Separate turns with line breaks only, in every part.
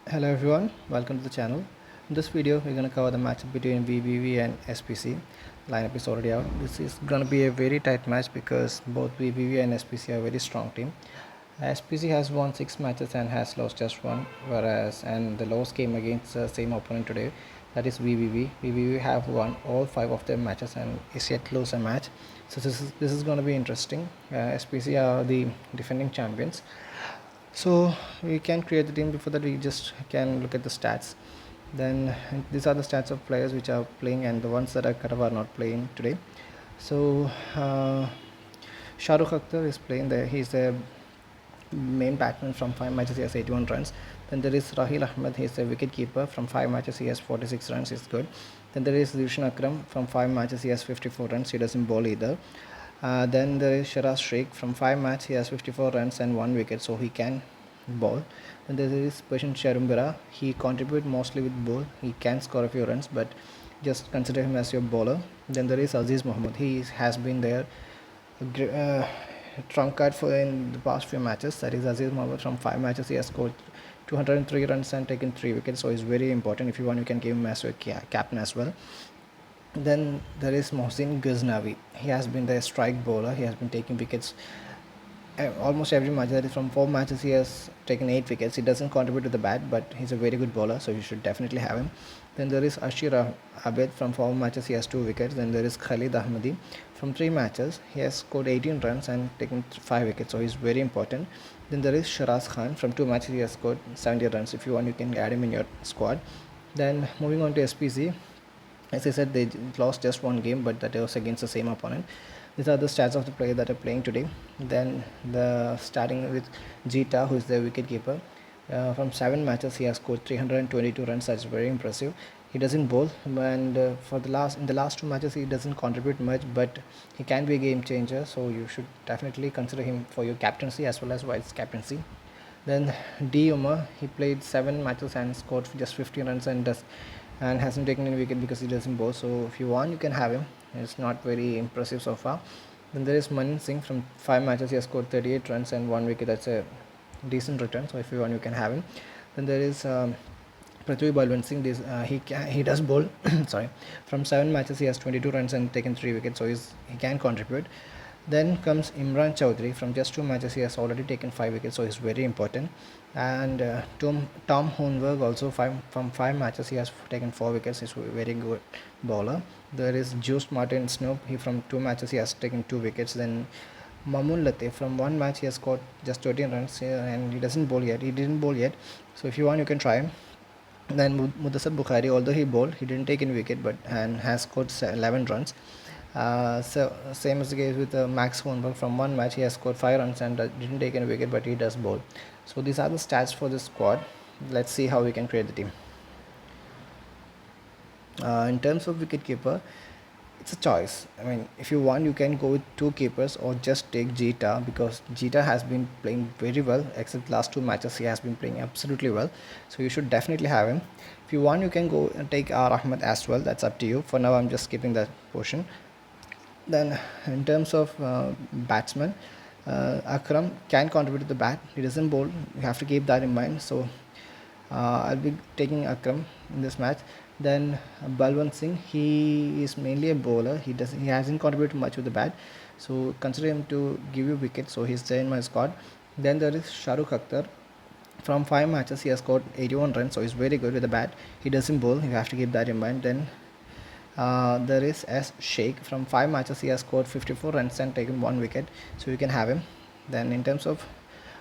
Hello everyone, welcome to the channel. In this video, we're going to cover the matchup between VBV and SPC. Lineup is already out. This is going to be a very tight match because both VBV and SPC are a very strong team. SPC has won 6 matches and has lost just one, whereas and the loss came against the same opponent today, that is VBV. VBV have won all 5 of their matches and is yet to lose a match. So this is going to be interesting. SPC are the defending champions. So we can create the team. Before that, we just can look at the stats. Then these are the stats of players which are playing, and the ones that are cut off are not playing today. So Shahrukh Akhtar is playing there. He's the main batsman. From 5 matches he has 81 runs. Then there is Rahil Ahmed. He's a wicket keeper. From 5 matches he has 46 runs. He's good. Then there is Rushan Akram. From 5 matches he has 54 runs. He doesn't bowl either. Then there is Shiraz Sheikh. From 5 matches he has 54 runs and 1 wicket, so he can bowl. Then there is Pashan Sharumbira. He contributes mostly with ball. He can score a few runs, but just consider him as your bowler. Then there is Aziz Mohammed. He has been there trump card for in the past few matches. That is Aziz Mohammed. From 5 matches he has scored 203 runs and taken 3 wickets, so he's very important. If you want, you can give him as your captain as well. Then there is Mohsin Ghaznavi. He has been the strike bowler. He has been taking wickets almost every match. That is, from 4 matches he has taken 8 wickets. He doesn't contribute to the bat, but he's a very good bowler, so you should definitely have him. Then there is Ashir Abed. From 4 matches he has 2 wickets. Then there is Khalid Ahmadi. From 3 matches he has scored 18 runs and taken 5 wickets, so he's very important. Then there is Shiraz Khan. From 2 matches he has scored 70 runs. If you want, you can add him in your squad. Then moving on to SPC, as I said, they lost just one game, but that was against the same opponent. These are the stats of the player that are playing today. Then the starting with Jita, who is the wicket keeper. From 7 matches he has scored 322 runs. That's very impressive. He doesn't bowl, and for the last in the last 2 matches he doesn't contribute much, but he can be a game changer. So you should definitely consider him for your captaincy as well as vice captaincy. Then D. Umar, he played 7 matches and scored just 50 runs and hasn't taken any wicket because he doesn't bowl. So if you want, you can have him. It's not very impressive so far. Then there is Manin Singh. From 5 matches he has scored 38 runs and 1 wicket. That's a decent return. So if you want, you can have him. Then there is Prithvi Balwant Singh. He does bowl. Sorry. From 7 matches he has 22 runs and taken 3 wickets. So he can contribute. Then comes Imran Chowdhury. From just 2 matches he has already taken 5 wickets, so he's very important. And Tom Hohenberg also, from 5 matches he has taken 4 wickets. He's a very good bowler. There is Juice Martin Snoop. From 2 matches he has taken 2 wickets. Then Mamun Latif, from 1 match he has scored just 13 runs and he doesn't bowl yet. He didn't bowl yet, so if you want, you can try him. Then Mudassar Bukhari, although he bowled, he didn't take any wicket, but and has scored 11 runs. So same as the case with Max Hohenberg. From 1 match he has scored 5 runs and didn't take any wicket, but he does bowl. So these are the stats for this squad. Let's see how we can create the team. In terms of wicket keeper, it's a choice. I mean, if you want, you can go with 2 keepers or just take Jita, because Jita has been playing very well. Except last 2 matches he has been playing absolutely well, so you should definitely have him. If you want, you can go and take R Ahmed as well. That's up to you. For now, I'm just skipping that portion. Then in terms of batsmen, Akram can contribute to the bat. He doesn't bowl. You have to keep that in mind. So I'll be taking Akram in this match. Then Balwant Singh, he is mainly a bowler. He hasn't contributed much with the bat, so consider him to give you wickets. So he's there in my squad. Then there is Shahrukh Akhtar. From 5 matches he has scored 81 runs, so he's very good with the bat. He doesn't bowl. You have to keep that in mind. Then there is S. Sheikh. From 5 matches he has scored 54 runs and taken 1 wicket, so you can have him. Then in terms of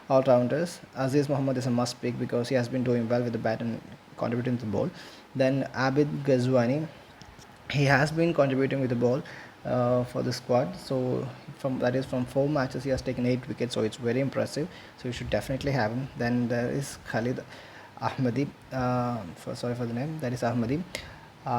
all-rounders, Aziz Mohammed is a must pick because he has been doing well with the bat and contributing to the ball. Then Abid Ghazwani, he has been contributing with the ball for the squad. So from 4 matches he has taken 8 wickets, so it's very impressive. So you should definitely have him. Then there is Khalid Ahmadi. Sorry for the name. That is Ahmadi.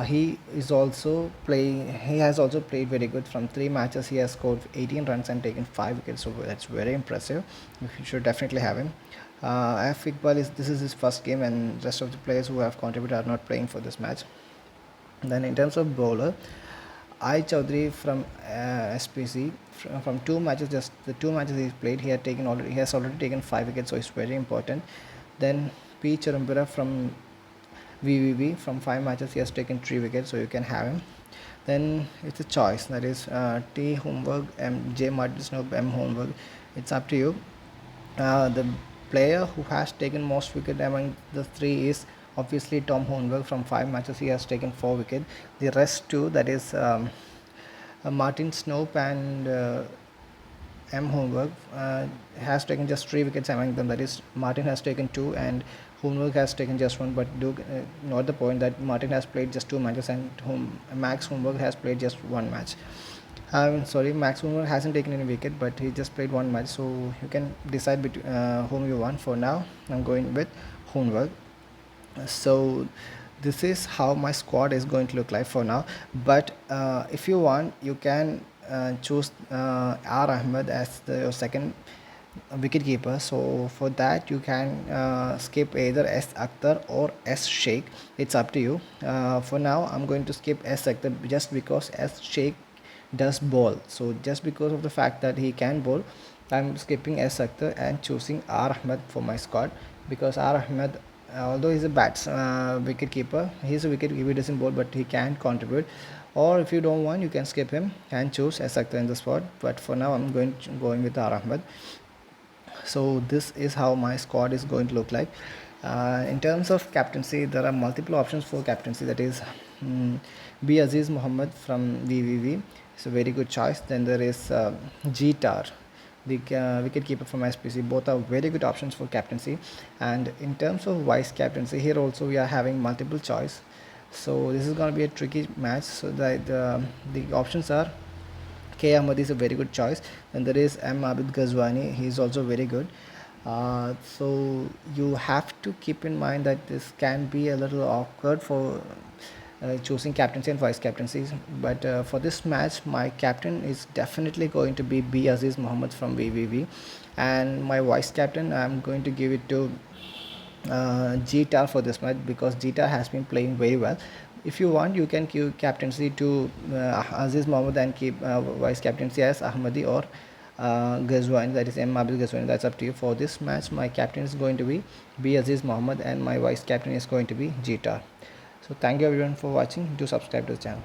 He is also playing. He has also played very good. From 3 matches he has scored 18 runs and taken 5 wickets, so that's very impressive. You should definitely have him. F. Iqbal, this is his first game, and rest of the players who have contributed are not playing for this match. Then in terms of bowler, I Chowdhury from SPC, from 2 matches, just the 2 matches he's played, he has already taken 5 wickets, so it's very important. Then P. Chirumbura from VVV. From 5 matches he has taken 3 wickets, so you can have him. Then it's a choice, that is T. Holmberg, J. Martin Snow, M. Holmberg. It's up to you. The player who has taken most wicket among the three is obviously Tom Holmberg. From 5 matches he has taken 4 wickets. The rest two, that is Martin Snope and M. Holmberg, has taken just 3 wickets among them. That is, Martin has taken 2 and Holmberg has taken just 1. But do note the point that Martin has played just 2 matches and Max Holmberg has played just 1 match. Sorry, Max Holmberg hasn't taken any wicket, but he just played 1 match. So you can decide between whom you want. For now, I'm going with Holmberg. So this is how my squad is going to look like for now. But if you want, you can choose R. Ahmed as your second wicket keeper. So for that you can skip either S. Akhtar or S. Sheikh. It's up to you. For now I'm going to skip S. Akhtar just because S. Sheikh does bowl. So just because of the fact that he can bowl, I'm skipping S. Akhtar and choosing R. Ahmed for my squad, because R. Ahmed, although he's a wicket keeper, he's a wicket keeper, he doesn't bowl, but he can contribute. Or if you don't want, you can skip him and choose S. Akhtar in the spot. But for now I'm going with R. Ahmed. So this is how my squad is going to look like. In terms of captaincy, there are multiple options for captaincy. That is B. Aziz Muhammad from VVV. It's a very good choice. Then there is G. Tar, the wicket keeper from SPC. Both are very good options for captaincy. And in terms of vice captaincy, here also we are having multiple choice. So this is going to be a tricky match. So the options are K. Ahmad is a very good choice. And there is M. Abid Ghazwani. He is also very good. So you have to keep in mind that this can be a little awkward for choosing captaincy and vice captaincies. But for this match, my captain is definitely going to be B. Aziz Muhammad from VVV, and my vice captain, I'm going to give it to G-Tar for this match, because G-Tar has been playing very well. If you want, you can give captaincy to Aziz Muhammad and keep vice captaincy as Ahmadi or Ghazwani, that is M. Abid Ghazwani. That's up to you. For this match, my captain is going to be B. Aziz Muhammad and my vice captain is going to be G-Tar. So thank you everyone for watching. Do subscribe to the channel.